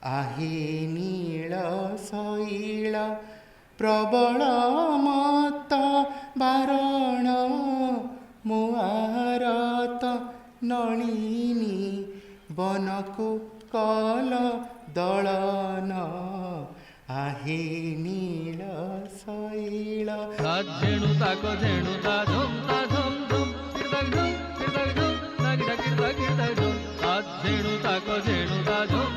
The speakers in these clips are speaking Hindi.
आहे नील शैल प्रबल मत बारण मुआरत नलिनी बनकु कल दलन आहे नील शैल धेनु ताको धेनु ता झुम झुम किरदग झुम नागिडा किरदग झुम धेनु ताको धेनु ता झुम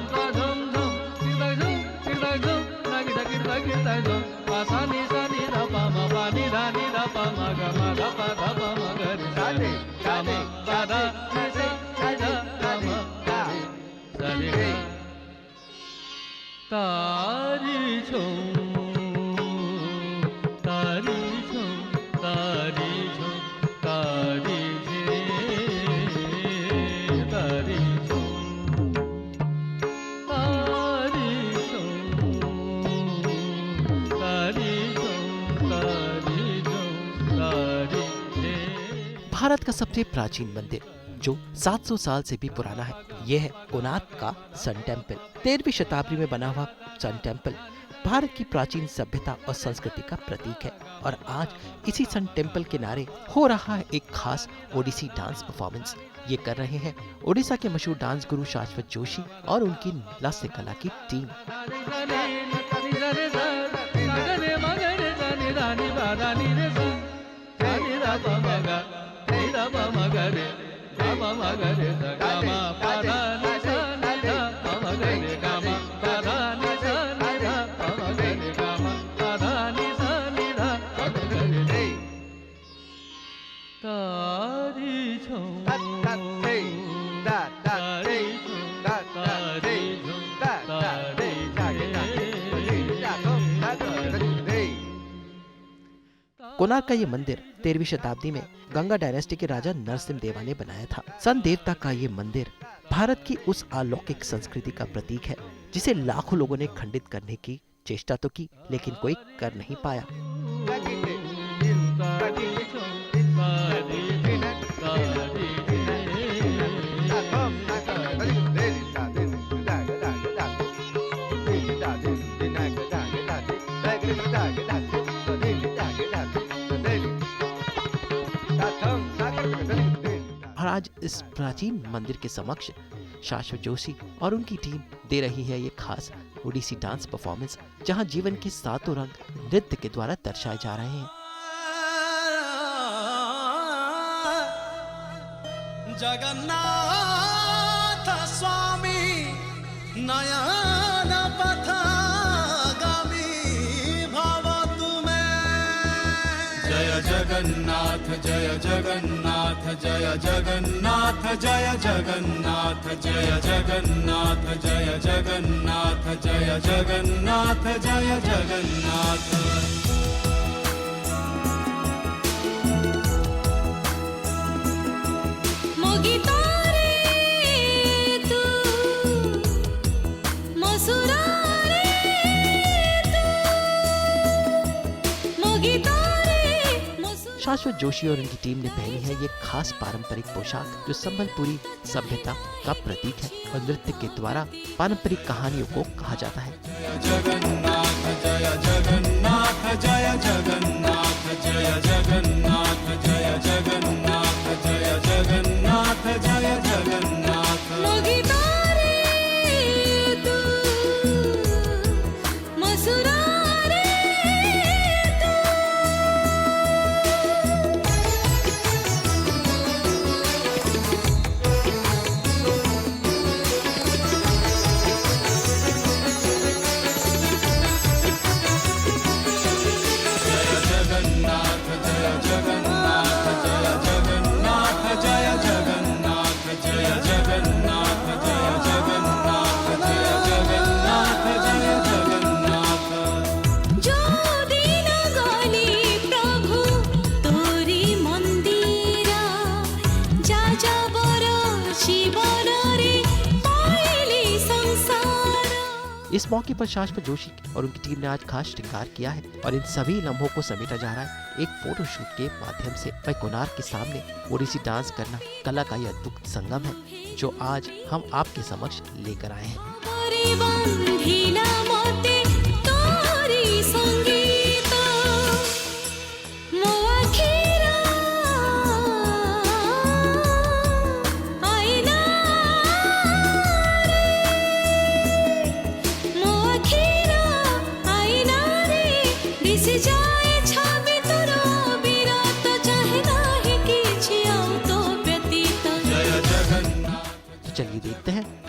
किरदग झुम नागिडा किरदग झुम पासानी सानी धा पा मा पानी धानी धा पा मा गा मा धा पा मा गा रे सानी गामा गाधा नसे गाधा गामा सानी तारी झुम भारत का सबसे प्राचीन मंदिर जो 700 साल से भी पुराना है, यह है कोणार्क का सन टेम्पल। 13वीं शताब्दी में बना हुआ सन टेम्पल भारत की प्राचीन सभ्यता और संस्कृति का प्रतीक है और आज इसी सन टेम्पल किनारे हो रहा है एक खास ओडिसी डांस परफॉर्मेंस। ये कर रहे हैं ओडिशा के मशहूर डांस गुरु शाश्वत जोशी और उनकी लास्य कला की टीम। कोणार्क का ये मंदिर 13वीं शताब्दी में गंगा डायनेस्टी के राजा नरसिंह देवा ने बनाया था। सन देवता का ये मंदिर भारत की उस अलौकिक संस्कृति का प्रतीक है जिसे लाखों लोगों ने खंडित करने की चेष्टा तो की, लेकिन कोई कर नहीं पाया। और आज इस प्राचीन मंदिर के समक्ष शाश्वत जोशी और उनकी टीम दे रही है ये खास ओडिसी डांस परफॉर्मेंस, जहां जीवन के सातों रंग नृत्य के द्वारा दर्शाए जा रहे हैं। जगन्नाथ स्वामी नयन पथगामी भव तुम्हें। जय जगन्नाथ जय जगन्नाथ जय जगन्नाथ जय जगन्नाथ जय जगन्नाथ जय जगन्नाथ जय जगन्नाथ जय जगन्नाथ। शाश्वत जोशी और उनकी टीम ने पहनी है ये खास पारंपरिक पोशाक जो संबलपुरी सभ्यता का प्रतीक है और नृत्य के द्वारा पारंपरिक कहानियों को कहा जाता है। जय जगन्नाथ जय जगन्नाथ जय जगन्नाथ जय जगन्नाथ जय जगन्नाथ जय जगन्नाथ जय जगन्नाथ। इस मौके पर शाश्वत जोशी और उनकी टीम ने आज खास श्रृंगार किया है और इन सभी लम्हों को समेटा जा रहा है एक फोटोशूट के माध्यम से। भाई कोणार्क के सामने ओडिसी डांस करना कला का यह अद्भुत संगम है जो आज हम आपके समक्ष लेकर आए हैं।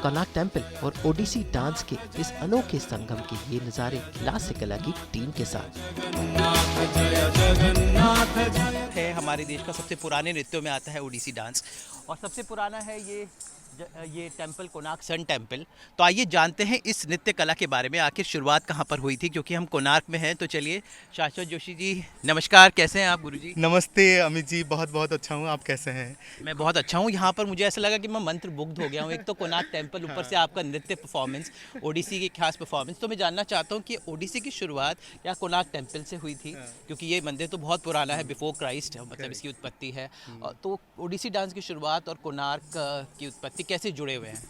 कोणार्क टेम्पल और ओडिसी डांस के इस अनोखे संगम के ये नज़ारे लास्य कला की टीम के साथ। है हमारे देश का सबसे पुराने नृत्यों में आता है ओडिसी डांस, और सबसे पुराना है ये टेम्पल कोणार्क सन टेम्पल। तो आइए जानते हैं इस नृत्य कला के बारे में, आखिर शुरुआत कहाँ पर हुई थी, क्योंकि हम कोणार्क में हैं। तो चलिए, शाश्वत जोशी जी नमस्कार, कैसे हैं आप गुरुजी? नमस्ते अमित जी, बहुत बहुत अच्छा हूँ, आप कैसे हैं? मैं बहुत अच्छा हूँ। यहाँ पर मुझे ऐसा लगा कि मैं मंत्रमुग्ध हो गया हूँ। एक तो कोणार्क टेम्पल, ऊपर से आपका नृत्य परफॉर्मेंस, ओडिसी की खास परफॉर्मेंस। तो मैं जानना चाहता हूँ कि ओडिसी की शुरुआत या कोणार्क टेम्पल से हुई थी, क्योंकि ये मंदिर तो बहुत पुराना है, बिफोर क्राइस्ट मतलब इसकी उत्पत्ति है। तो ओडिसी डांस की शुरुआत और कोणार्क की उत्पत्ति कैसे जुड़े हुए हैं?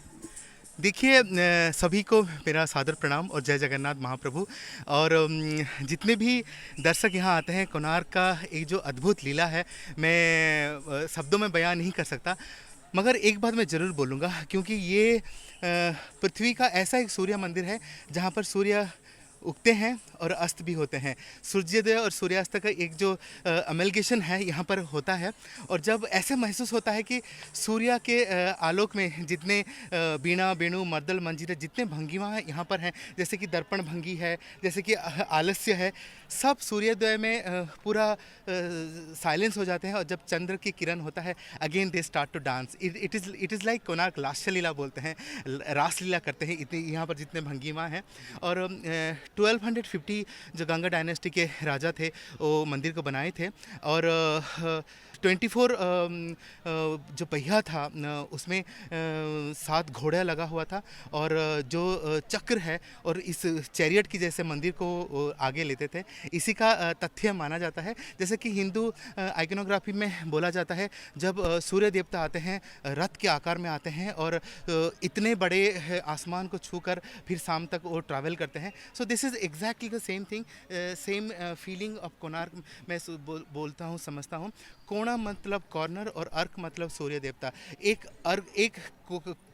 देखिए, सभी को मेरा सादर प्रणाम और जय जगन्नाथ महाप्रभु। और जितने भी दर्शक यहाँ आते हैं, कोणार्क का एक जो अद्भुत लीला है, मैं शब्दों में बयान नहीं कर सकता। मगर एक बात मैं ज़रूर बोलूँगा, क्योंकि ये पृथ्वी का ऐसा एक सूर्य मंदिर है जहाँ पर सूर्य उगते हैं और अस्त भी होते हैं। सूर्योदय और सूर्यास्त का एक जो अमलगेशन है यहाँ पर होता है। और जब ऐसे महसूस होता है कि सूर्य के आलोक में जितने वीणा, वेणु, मर्दल, मंजीरा, जितने भंगिमा हैं यहाँ पर हैं, जैसे कि दर्पण भंगी है, जैसे कि आलस्य है, सब सूर्योदय में पूरा साइलेंस हो जाते हैं। और जब चंद्र की किरण होता है, again they start to dance. It is like Konark लास्य लीला बोलते हैं, रासलीला करते हैं इतने यहाँ पर जितने भंगिमा हैं। और 1250 जो गंगा डायनेस्टी के राजा थे, वो मंदिर को बनाए थे। और 24 जो पहिया था उसमें 7 घोड़ा लगा हुआ था, और जो चक्र है और इस चैरियट की जैसे मंदिर को आगे लेते थे। इसी का तथ्य माना जाता है। जैसे कि हिंदू आइकोनोग्राफी में बोला जाता है, जब सूर्य देवता आते हैं रथ के आकार में आते हैं और इतने बड़े आसमान को छूकर फिर शाम तक वो ट्रैवल करते हैं। So this is exactly the same thing, same feeling of Konark मैं बोलता हूँ, समझता हूँ। कोणा मतलब कॉर्नर और अर्क मतलब सूर्य देवता। एक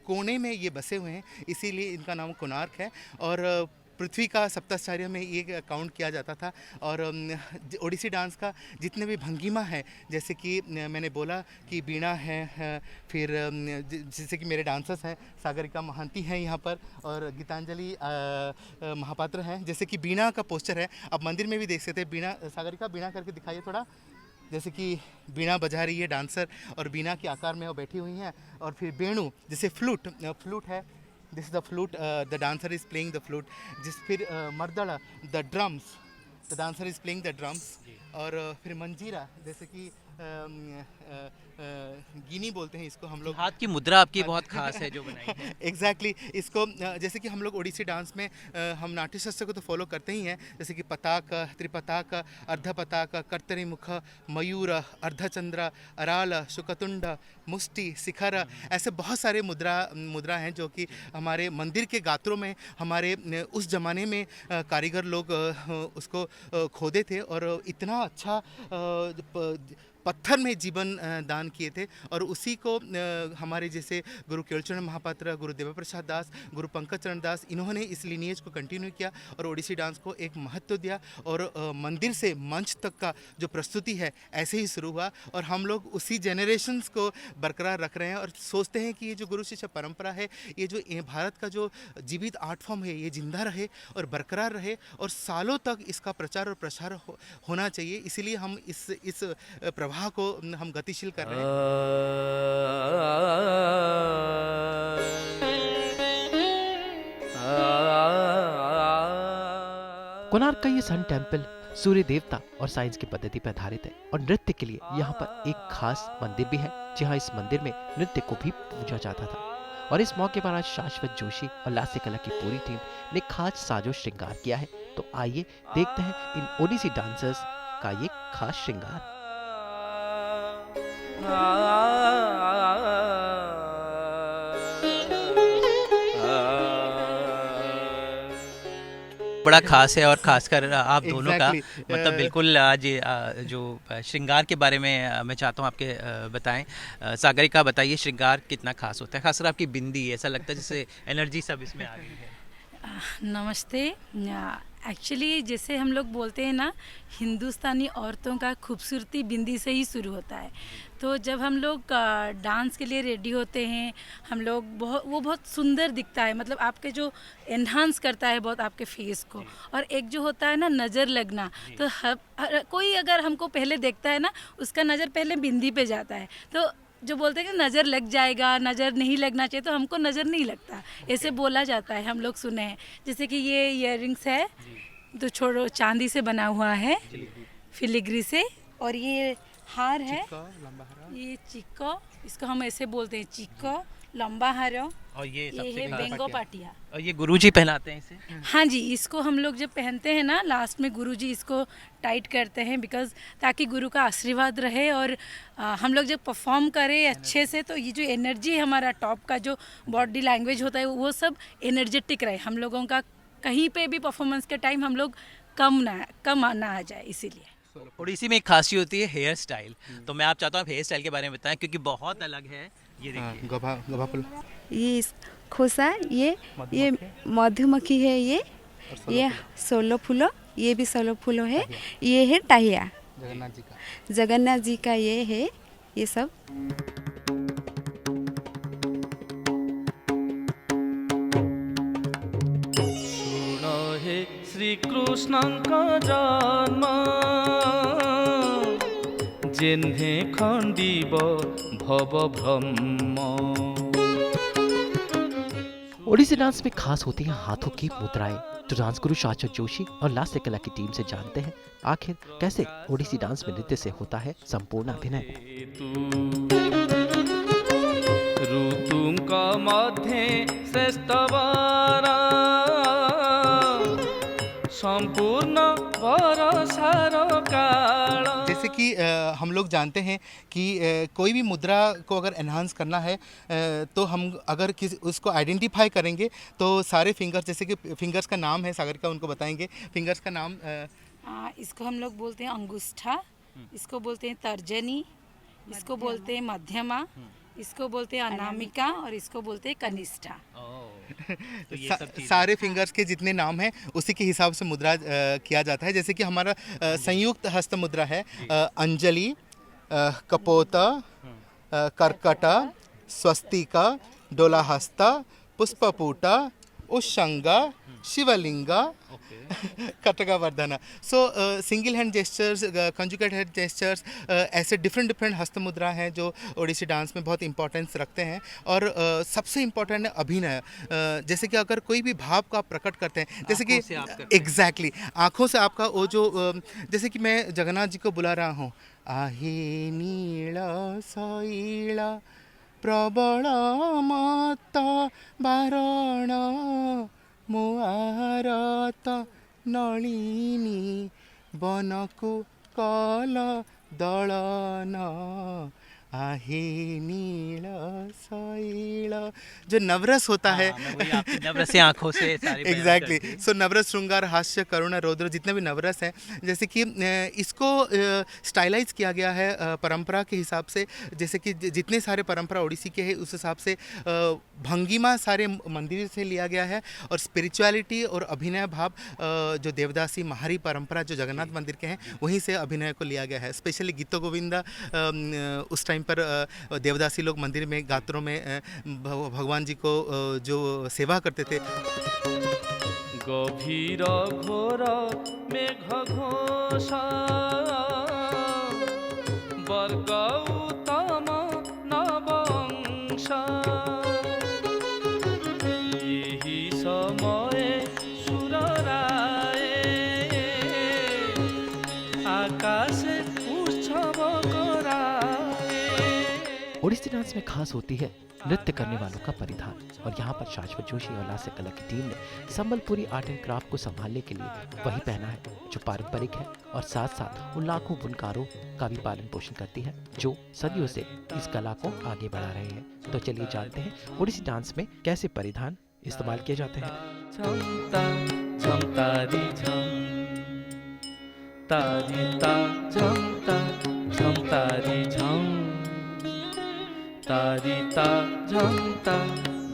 कोने में ये बसे हुए हैं, इसीलिए इनका नाम कोणार्क है। और पृथ्वी का सप्ताश्चर्य में ये काउंट किया जाता था। और ओडिसी डांस का जितने भी भंगिमा है, जैसे कि मैंने बोला कि वीणा है, फिर जैसे कि मेरे डांसर्स हैं, सागरिका महांती हैं यहाँ पर, और गीतांजलि महापात्र हैं। जैसे कि वीणा का पोस्चर है, आप मंदिर में भी देख सकते हैं। वीणा, सागरिका वीणा करके दिखाइए थोड़ा। जैसे कि वीणा बजा रही है डांसर, और वीणा के आकार में वो बैठी हुई हैं। और फिर वेणु, जैसे फ्लूट है, this is the flute, the dancer is playing the flute. फिर मर्दड़, the drums, the dancer is playing the drums. और फिर मंजीरा, जैसे कि गिनी बोलते हैं इसको हम लोग। हाथ की मुद्रा आपकी बहुत खास है जो बनाई है। एग्जैक्टली इसको जैसे कि हम लोग ओडिसी डांस में हम नाट्य शास्त्र को तो फॉलो करते ही हैं, जैसे कि पताक, त्रिपताक, अर्धपताक, कर्तरीमुख, मयूर, अर्धचंद्र, अराल, शुकतुंड, मुष्टि, शिखर, ऐसे बहुत सारे मुद्रा हैं जो कि हमारे मंदिर के गात्रों में हमारे उस ज़माने में कारीगर लोग उसको खोदे थे। और इतना अच्छा पत्थर में जीवन दान किए थे। और उसी को हमारे जैसे गुरु केवलचरण महापात्र, गुरु देवप्रसाद दास, गुरु पंकज चरण दास, इन्होंने इस लीनिएज को कंटिन्यू किया और ओडिसी डांस को एक महत्व दिया। और मंदिर से मंच तक का जो प्रस्तुति है ऐसे ही शुरू हुआ, और हम लोग उसी जेनरेशन्स को बरकरार रख रहे हैं। और सोचते हैं कि ये जो गुरु शिष्य परंपरा है, ये जो भारत का जो जीवित आर्ट फॉर्म है, ये जिंदा रहे और बरकरार रहे, और सालों तक इसका प्रचार और प्रसार होना चाहिए। इसीलिए हम इस प्रवाह को हम गतिशील कर रहे हैं। कोणार्क का ये सन टेम्पल सूर्य देवता और साइंस की पद्धति पर आधारित है, और नृत्य के लिए यहाँ पर एक खास मंदिर भी है, जहाँ इस मंदिर में नृत्य को भी पूजा जाता था। और इस मौके पर आज शाश्वत जोशी और लास्य कला की पूरी टीम ने खास साजो श्रृंगार किया है। तो आइए देखते हैं इन ओडिसी डांसर्स का ये खास श्रृंगार। बड़ा खास है, और खासकर आप दोनों का Exactly. मतलब बिल्कुल आज जो श्रृंगार के बारे में मैं चाहता हूँ आपके बताएं। सागरिका बताइए, श्रृंगार कितना खास होता है, खासकर आपकी बिंदी, ऐसा लगता है जैसे एनर्जी सब इसमें आ गई है। नमस्ते। एक्चुअली जैसे हम लोग बोलते हैं ना, हिंदुस्तानी औरतों का खूबसूरती बिंदी से ही शुरू होता है। तो जब हम लोग डांस के लिए रेडी होते हैं, हम लोग बहुत सुंदर दिखता है, मतलब आपके जो एनहांस करता है बहुत आपके फेस को। और एक जो होता है ना नज़र लगना, तो कोई अगर हमको पहले देखता है ना, उसका नज़र पहले बिंदी पे जाता है। तो जो बोलते हैं कि नज़र लग जाएगा, नज़र नहीं लगना चाहिए, तो हमको नज़र नहीं लगता, ऐसे बोला जाता है, हम लोग सुने हैं। जैसे कि ये इयररिंग्स है, तो छोड़ो, चांदी से बना हुआ है, फिलिग्री से। और ये हार है, ये चिक्को, इसको हम ऐसे बोलते हैं, चिक्को लंबा हार। और ये है बेंगो पाटिया। और ये गुरुजी पहनाते हैं इसे? हाँ जी, इसको हम लोग जब पहनते हैं ना, लास्ट में गुरुजी इसको टाइट करते हैं, बिकॉज ताकि गुरु का आशीर्वाद रहे। और हम लोग जब परफॉर्म करें अच्छे से, तो ये जो एनर्जी हमारा टॉप का जो बॉडी लैंग्वेज होता है, वो सब एनर्जेटिक रहे हम लोगों का। कहीं पे भी परफॉर्मेंस के टाइम हम लोग कम ना आ जाए, इसीलिए। ओडिसी में एक खासी होती है हेयर स्टाइल, तो मैं आप चाहता हूँ हेयर स्टाइल के बारे में बताएं, क्योंकि बहुत अलग है। ये देखिए, गभा फूल, ये खोसा, ये मधुमक्खी है, ये सोलो फूलो, ये भी सोलो फूलो है। ये है टाहिया, जगन्नाथ जी का ये है, ये सब। ଶୁଣ ହେ ଶ୍ରୀକୃଷ୍ଣଙ୍କ ଜନ୍ମ ଯେହ୍ନେ ଖଣ୍ଡିବ ଭବ ଭ୍ରମ। ओडिसी डांस में खास होती हैं हाथों की मुद्राएं, जो डांस गुरु शाश्वत जोशी और लास्य कला की टीम से जानते हैं आखिर कैसे ओडिसी डांस में नृत्य से होता है संपूर्ण अभिनय। ऋतुଙ୍କ मध्ये श्रेष्ठवर संपूर्ण वर्षार काल। जैसे कि हम लोग जानते हैं कि कोई भी मुद्रा को अगर एनहांस करना है, तो हम अगर उसको आइडेंटिफाई करेंगे, तो सारे फिंगर्स, जैसे कि फिंगर्स का नाम है, सागर का उनको बताएंगे फिंगर्स का नाम। इसको हम लोग बोलते हैं अंगुष्ठा, इसको बोलते हैं तर्जनी, इसको बोलते हैं मध्यमा, इसको बोलते हैं अनामिका, और इसको बोलते हैं कनिष्ठा। तो ये सब चीज़ें। सारे फिंगर्स के जितने नाम हैं उसी के हिसाब से मुद्रा किया जाता है। जैसे कि हमारा संयुक्त हस्त मुद्रा है, अंजलि, कपोत, कर्कट, स्वस्तिका, डोलाहस्ता, पुष्पपूटा, उशंगा, शिवलिंगा, कटकावर्धना। So single hand gestures, conjugate hand gestures, ऐसे डिफरेंट हस्त मुद्रा हैं जो ओडिसी डांस में बहुत इंपॉर्टेंस रखते हैं। और सबसे इम्पोर्टेंट है अभिनय। जैसे कि अगर कोई भी भाव का प्रकट करते हैं, जैसे कि आँखों से आप करते हैं। एग्जैक्टली आँखों से आपका वो जो जैसे कि मैं जगन्नाथ जी को बुला रहा हूँ, आहे नील शैला प्रबल मत बारण मुआरत नलिनी बनकु कल दलन आहे नील शैल। जो नवरस होता है, वही आपकी नवरस आंखों से सारे बयान एग्जैक्टली। करते हैं। सो नवरस, श्रृंगार, हास्य, करुणा, रौद्र, जितने भी नवरस हैं, जैसे कि इसको स्टाइलाइज किया गया है परंपरा के हिसाब से। जैसे कि जितने सारे परंपरा ओडिसी के हैं, उस हिसाब से भंगिमा सारे मंदिर से लिया गया है। और स्पिरिचुअलिटी और अभिनय भाव जो देवदासी महारी परंपरा जो जगन्नाथ मंदिर के हैं, वहीं से अभिनय को लिया गया है। स्पेशली गीतो गोविंदा उस टाइम पर देवदासी लोग मंदिर में गात्रों में भगवान जी को जो सेवा करते थे। गभीर घोर मेघ घोष वर्ग उत्तम नवंश यही समय सुरराय आकाश उत्सव कराए। ओडिसी डांस में खास होती है नृत्य करने वालों का परिधान, और यहाँ पर शाश्वत जोशी और लास्य कला की टीम ने संबलपुरी आर्ट एंड क्राफ्ट को संभालने के लिए वही पहना है जो पारंपरिक है, और साथ साथ उन लाखों बुनकारों का भी पालन पोषण करती है जो सदियों से इस कला को आगे बढ़ा रहे हैं। तो चलिए जानते हैं ओडिसी डांस में कैसे परिधान इस्तेमाल किए जाते हैं। झमता झमतारी झम तारी ता झमता झमतारी झम तारी ता झमता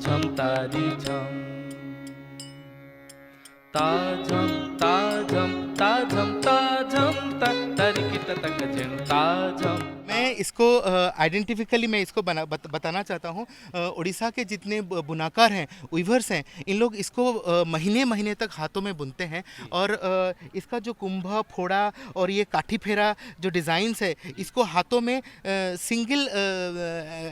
झमतारी झम ता झम ता इसको आइडेंटिफिकली मैं इसको बताना चाहता हूँ। उड़ीसा के जितने बुनाकार हैं, वीवर्स हैं, इन लोग इसको महीने महीने तक हाथों में बुनते हैं और इसका जो कुंभा फोड़ा और ये काठी फेरा जो डिज़ाइंस है, इसको हाथों में सिंगल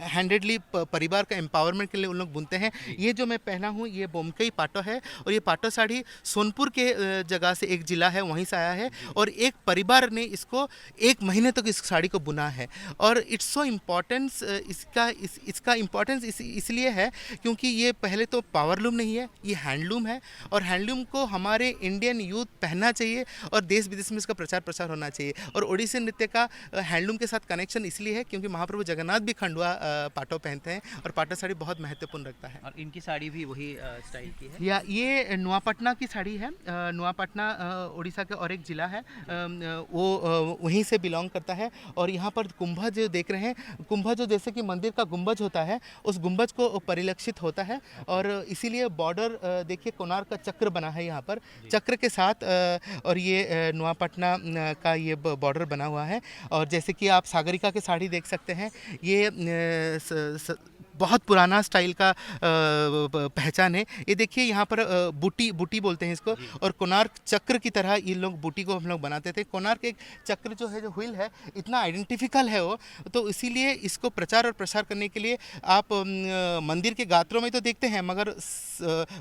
हैंडेडली परिवार का एम्पावरमेंट के लिए उन लोग बुनते हैं। ये जो मैं पहना हूँ ये बोमकई पाटो है और ये पाटो साड़ी सोनपुर के जगह से, एक ज़िला है वहीं से आया है और एक परिवार ने इसको एक महीने तक इस साड़ी को बुना है। और इट्स सो इम्पॉर्टेंस, इसका इम्पॉर्टेंस इसलिए है क्योंकि ये पहले तो पावरलूम नहीं है, ये हैंडलूम है और हैंडलूम को हमारे इंडियन यूथ पहनना चाहिए और देश विदेश में इसका प्रचार होना चाहिए। और ओडिसी नृत्य का हैंडलूम के साथ कनेक्शन इसलिए है क्योंकि महाप्रभु जगन्नाथ भी खंडवा पाटो पहनते हैं और पाटो साड़ी बहुत महत्वपूर्ण रखता है। और इनकी साड़ी भी वही स्टाइल की है? या ये नुआपटना की साड़ी है। नुआपटना उड़ीसा के और एक ज़िला है, वो वहीं से बिलोंग करता है। और यहाँ पर कुंभा जो देख रहे हैं, कुंभा जो जैसे कि मंदिर का गुंबज होता है, उस गुंबज को परिलक्षित होता है और इसीलिए बॉर्डर देखिए कोणार्क का चक्र बना है यहाँ पर, चक्र के साथ। और ये नुआपटना का ये बॉर्डर बना हुआ है। और जैसे कि आप सागरिका की साड़ी देख सकते हैं, ये बहुत पुराना स्टाइल का पहचान है। ये देखिए यहाँ पर बूटी बोलते हैं इसको, और कोणार्क चक्र की तरह ये लोग बूटी को हम लोग बनाते थे। कोणार्क एक चक्र जो है, जो व्हील है, इतना आइडेंटिफिकल है वो, तो इसीलिए इसको प्रचार और प्रसार करने के लिए आप मंदिर के गात्रों में तो देखते हैं, मगर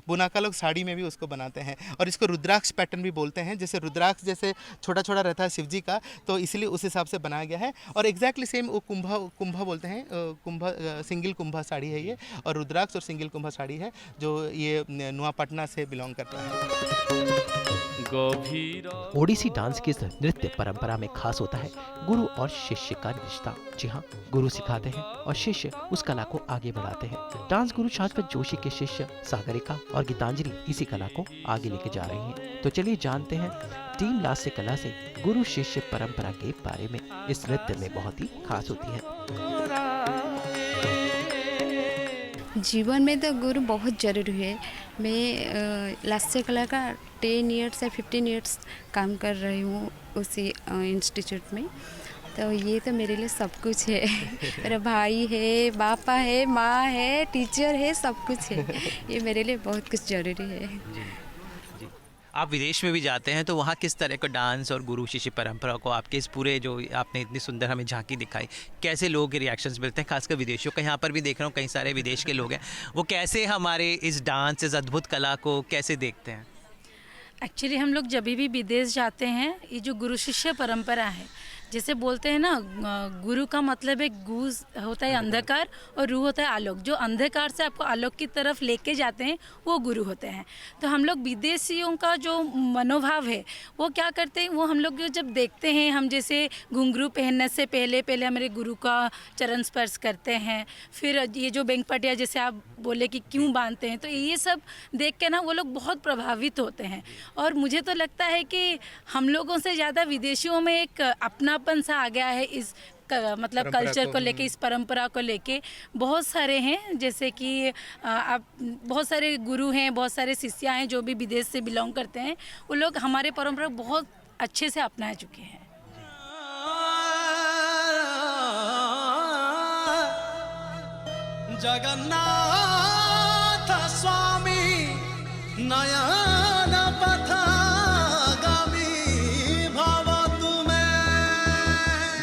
बुनाका लोग साड़ी में भी उसको बनाते हैं। और इसको रुद्राक्ष पैटर्न भी बोलते हैं, जैसे रुद्राक्ष जैसे छोटा छोटा रहता है शिव जी का, तो इसलिए उस हिसाब से बनाया गया है। और एग्जैक्टली सेम वो कुंभा बोलते हैं, कुंभा सिंगल कुंभा साड़ी है ये, और रुद्राक्ष और सिंगल कुंभा साड़ी है जो ये नुआपटना से बिलोंग करता है। ओडिसी डांस की इस नृत्य परंपरा में खास होता है गुरु और शिष्य का रिश्ता। जी हाँ, गुरु सिखाते हैं और शिष्य उस कला को आगे बढ़ाते हैं। डांस गुरु शाश्वत जोशी के शिष्य सागरिका और गीतांजलि इसी कला को आगे लेके जा रही हैं। तो चलिए जानते हैं टीम लास्य कला से गुरु शिष्य परंपरा के बारे में। इस नृत्य में बहुत ही खास होती है। जीवन में तो गुरु बहुत ज़रूरी है। मैं लास्य कला का 10 इयर्स या 15 इयर्स काम कर रही हूँ उसी इंस्टीट्यूट में, तो ये तो मेरे लिए सब कुछ है। मेरा भाई है, पापा है, माँ है, टीचर है, सब कुछ है। ये मेरे लिए बहुत कुछ ज़रूरी है। आप विदेश में भी जाते हैं तो वहाँ किस तरह का डांस और गुरु शिष्य परंपरा को, आपके इस पूरे जो आपने इतनी सुंदर हमें झांकी दिखाई, कैसे लोगों के रिएक्शंस मिलते हैं, खासकर विदेशियों का? यहाँ पर भी देख रहा हूँ कई सारे विदेश के लोग हैं, वो कैसे हमारे इस डांस, इस अद्भुत कला को कैसे देखते हैं? एक्चुअली हम लोग जब भी विदेश जाते हैं, ये जो गुरु शिष्य परंपरा है, जैसे बोलते हैं ना, गुरु का मतलब है, गूज होता है अंधकार और रू होता है आलोक। जो अंधकार से आपको आलोक की तरफ लेके जाते हैं वो गुरु होते हैं। तो हम लोग विदेशियों का जो मनोभाव है वो क्या करते हैं, वो हम लोग जब देखते हैं, हम जैसे घुंघरू पहनने से पहले हमारे गुरु का चरण स्पर्श करते हैं। फिर ये जो बेंगपटिया जैसे आप बोले कि क्यों बांधते हैं, तो ये सब देख के ना वो लोग बहुत प्रभावित होते हैं। और मुझे तो लगता है कि हम लोगों से ज़्यादा विदेशियों में एक अपनापन सा आ गया है इस मतलब कल्चर को लेके, इस परंपरा को लेके। बहुत सारे हैं, जैसे कि आप, बहुत सारे गुरु हैं, बहुत सारे शिष्य हैं जो भी विदेश से बिलोंग करते हैं, वो लोग हमारे परंपरा बहुत अच्छे से अपना चुके हैं। जगन्नाथ स्वामी नयन पथगामी भव तुमे।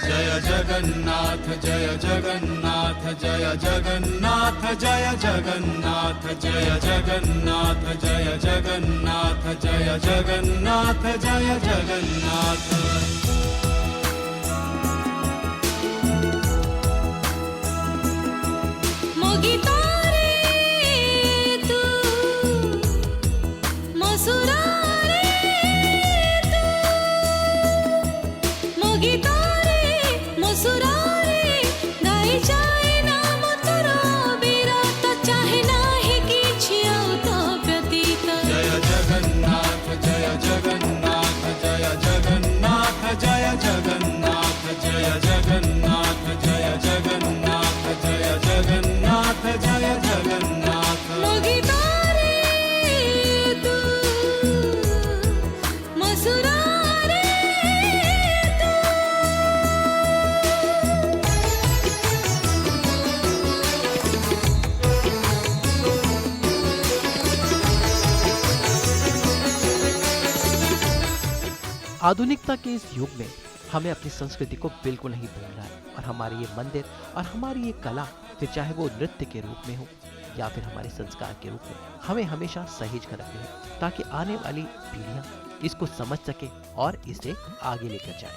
जय जगन्नाथ जय जगन्नाथ जय जगन्नाथ जय जगन्नाथ जय जगन्नाथ जय जगन्नाथ जय जगन्नाथ जय जगन्नाथ। आधुनिकता के इस युग में हमें अपनी संस्कृति को बिल्कुल नहीं भूलना है और हमारे ये मंदिर और हमारी ये कला, फिर चाहे वो नृत्य के रूप में हो या फिर हमारे संस्कार के रूप में, हमें हमेशा सहेज कर रखनी है ताकि आने वाली पीढ़ियां इसको समझ सके और इसे आगे लेकर जाए।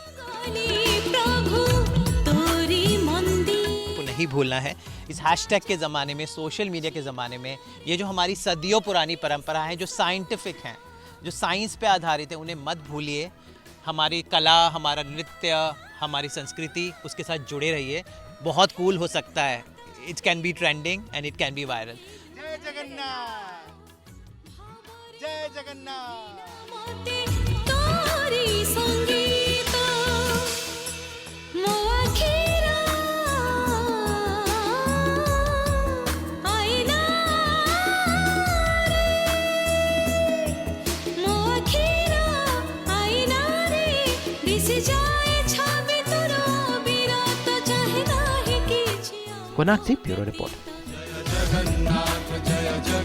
को नहीं भूलना है। इस हैशटैग के ज़माने में, सोशल मीडिया के ज़माने में, ये जो हमारी सदियों पुरानी परंपरा है, जो साइंटिफिक हैं, जो साइंस पे आधारित है, उन्हें मत भूलिए। हमारी कला, हमारा नृत्य, हमारी संस्कृति, उसके साथ जुड़े रहिए। बहुत कूल हो सकता है। It can be trending and it can be viral. जय जगन्नाथ, जय जगन्नाथ। कोणार्क से ब्यूरो रिपोर्ट। जगन्नाथ जय जगन्नाथ